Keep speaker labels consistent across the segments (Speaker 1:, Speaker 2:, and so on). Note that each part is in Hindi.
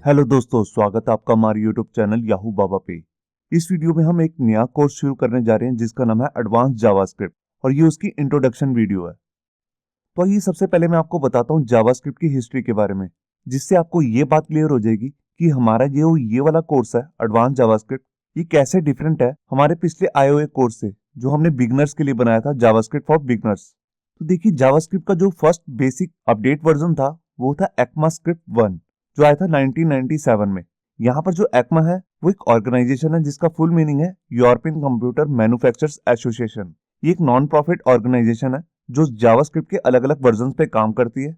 Speaker 1: हेलो दोस्तों, स्वागत है आपका हमारे यूट्यूब चैनल याहू बाबा पे। इस वीडियो में हम एक नया कोर्स शुरू करने जा रहे हैं जिसका नाम है एडवांस जावास्क्रिप्ट और ये उसकी इंट्रोडक्शन वीडियो है। तो ये सबसे पहले मैं आपको बताता हूँ जावास्क्रिप्ट की हिस्ट्री के बारे में, जिससे आपको ये बात क्लियर हो जाएगी कि हमारा ये वाला कोर्स है एडवांस जावास्क्रिप्ट, ये कैसे डिफरेंट है हमारे पिछले आए हुए कोर्स से जो हमने बिगनर्स के लिए बनाया था, जावास्क्रिप्ट फॉर बिगनर्स। तो देखिए, जावास्क्रिप्ट का जो फर्स्ट बेसिक अपडेट वर्जन था वो था ECMAScript 1 जो आया था 1997 में। यहाँ पर जो एक्मा है वो एक ऑर्गेनाइजेशन है जिसका फुल मीनिंग है यूरोपियन कंप्यूटर मैन्युफैक्चरर्स एसोसिएशन। ये एक नॉन प्रॉफिट ऑर्गेनाइजेशन है जो जावास्क्रिप्ट के अलग अलग वर्जन पे काम करती है।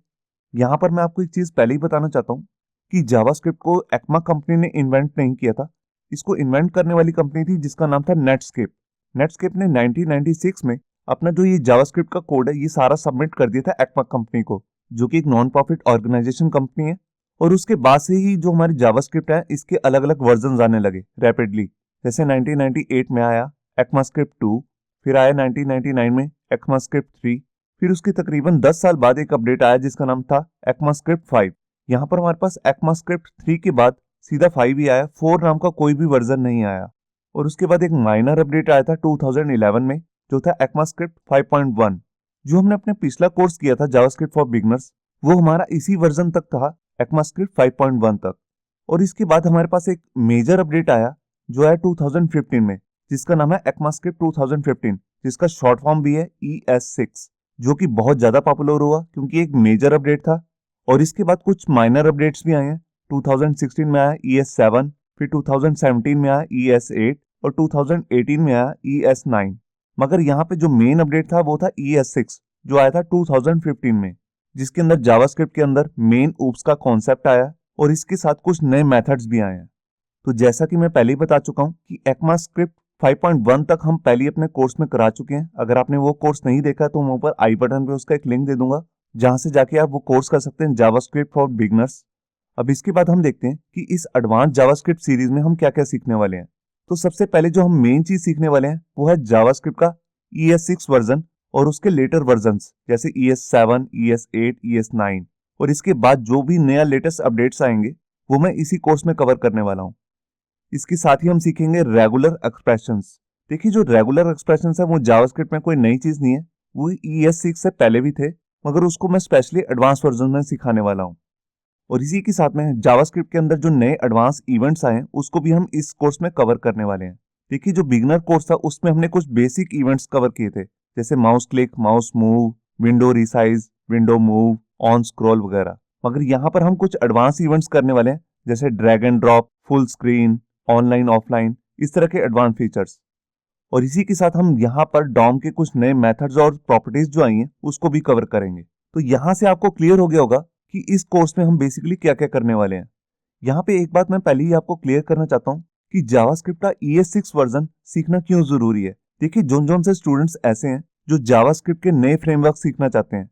Speaker 1: यहाँ पर मैं आपको एक चीज पहले ही बताना चाहता हूँ कि जावास्क्रिप्ट को एक्मा कंपनी ने इन्वेंट नहीं किया था। इसको इन्वेंट करने वाली कंपनी थी जिसका नाम था नेटस्केप। नेटस्केप ने 1996 में अपना जो ये जावास्क्रिप्ट का कोड है ये सारा सबमिट कर दिया था एक्मा कंपनी को, जो कि एक नॉन प्रॉफिट ऑर्गेनाइजेशन कंपनी है। और उसके बाद से ही जो हमारी जावास्क्रिप्ट है इसके अलग अलग वर्जन आने लगे रैपिडली। जैसे 1998 में आया ECMAScript 2, फिर आया 1999 में ECMAScript 3, फिर उसके तकरीबन 10 साल बाद एक अपडेट आया जिसका नाम था ECMAScript 5। यहाँ पर हमारे पास ECMAScript 3 के बाद सीधा 5 ही आया, 4 नाम का कोई भी वर्जन नहीं आया। और उसके बाद एक माइनर अपडेट आया था 2011 में जो था ECMAScript 5.1। जो हमने अपने पिछला कोर्स किया था जावास्क्रिप्ट फॉर बिगनर्स वो हमारा इसी वर्जन तक था, ECMAScript 5.1 तक। और इसके बाद हमारे पास एक मेजर अपडेट आया जो है 2015 में, जिसका नाम है ECMAScript 2015, जिसका शॉर्ट फॉर्म भी है ES6, जो कि बहुत ज्यादा पॉपुलर हुआ क्योंकि एक मेजर अपडेट था। और इसके बाद कुछ माइनर अपडेट्स भी आए हैं। 2016 में आया ES7, फिर 2017 में आया ES8 और 2018 में आया ES9। मगर यहाँ पे जो मेन अपडेट था वो था ES6 जो आया था 2015 में, जिसके अंदर जावास्क्रिप्ट के अंदर मेन ऊप्स का कॉन्सेप्ट आया और इसके साथ कुछ नए मेथड्स भी आए हैं। तो जैसा कि मैं पहले ही बता चुका हूं कि ECMAScript 5.1 तक हम पहले अपने कोर्स में करा चुके हैं। अगर आपने वो कोर्स नहीं देखा तो मैं ऊपर आई बटन पे उसका एक लिंक दे दूंगा जहां से जाके आप वो कोर्स कर सकते हैं, जावास्क्रिप्ट फॉर बिगनर्स। अब इसके बाद हम देखते हैं कि इस एडवांस जावास्क्रिप्ट सीरीज में हम क्या क्या सीखने वाले हैं। तो सबसे पहले जो हम मेन चीज सीखने वाले हैं वो है जावास्क्रिप्ट का ES6 वर्जन और उसके लेटर वर्जन्स जैसे ES7, ES8, ES9। और इसके बाद जो भी नया लेटेस्ट अपडेट्स आएंगे वो मैं इसी कोर्स में कवर करने वाला हूँ। इसके साथ ही हम सीखेंगे रेगुलर एक्सप्रेशंस। देखिए, जो रेगुलर एक्सप्रेशंस है वो जावास्क्रिप्ट में कोई नई चीज नहीं है, वो ES6 से पहले भी थे, मगर उसको मैं स्पेशली एडवांस वर्जन में सिखाने वाला हूँ। और इसी के साथ में जावास्क्रिप्ट के अंदर जो नए एडवांस इवेंट्स आए हैं उसको भी हम इस कोर्स में कवर करने वाले हैं। देखिए, जो बिगनर कोर्स था उसमें हमने कुछ बेसिक इवेंट्स कवर किए थे जैसे mouse click, mouse move, window resize, window move, on scroll वगैरह। मगर यहाँ पर हम कुछ एडवांस इवेंट्स करने वाले हैं जैसे drag and drop, full screen, online offline, इस तरह के एडवांस फीचर्स। और इसी के साथ हम यहाँ पर डॉम के कुछ नए मेथड्स और प्रॉपर्टीज जो आई हैं उसको भी कवर करेंगे। तो यहाँ से आपको क्लियर हो गया होगा कि इस कोर्स में हम बेसिकली क्या क्या करने वाले हैं। यहाँ पे एक बात मैं पहले ही आपको क्लियर करना चाहता हूँ कि जावास्क्रिप्ट का ES6 वर्जन सीखना क्यों जरूरी है। देखिए, जोन से स्टूडेंट्स ऐसे हैं जो जावास्क्रिप्ट के नए फ्रेमवर्क सीखना चाहते हैं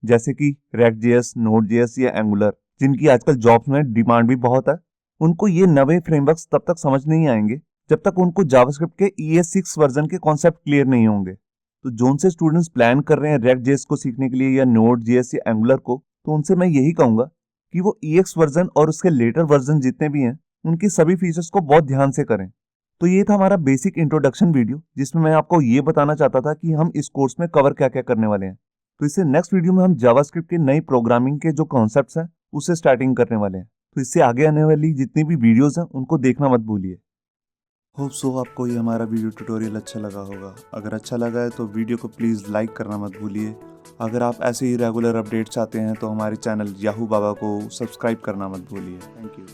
Speaker 1: जैसे कि React.js, Node.js या Angular, जिनकी आजकल जॉब्स में डिमांड भी बहुत है। उनको ये नए फ्रेमवर्क्स तब तक समझ नहीं आएंगे जब तक उनको जावास्क्रिप्ट के ES6 वर्जन के कॉन्सेप्ट क्लियर नहीं होंगे। तो जोन से स्टूडेंट्स प्लान कर रहे हैं React.js को सीखने के लिए या Node.js या Angular को, तो उनसे मैं यही कहूंगा कि वो EX वर्जन और उसके लेटर वर्जन जितने भी हैं उनके सभी फीचर्स को बहुत ध्यान से करें। तो ये था हमारा बेसिक इंट्रोडक्शन वीडियो जिसमें मैं आपको ये बताना चाहता था कि हम इस कोर्स में कवर क्या क्या करने वाले हैं। तो इससे नेक्स्ट वीडियो में हम जावास्क्रिप्ट के नई प्रोग्रामिंग के जो कॉन्सेप्ट्स हैं उससे स्टार्टिंग करने वाले हैं। तो इससे आगे आने वाली जितनी भी वीडियोस हैं उनको देखना मत भूलिए। होप सो आपको ये हमारा वीडियो ट्यूटोरियल अच्छा लगा होगा। अगर अच्छा लगा है तो वीडियो को प्लीज़ लाइक करना मत भूलिए। अगर आप ऐसे ही रेगुलर अपडेट्स चाहते हैं तो हमारे चैनल याहू बाबा को सब्सक्राइब करना मत भूलिए। Thank you.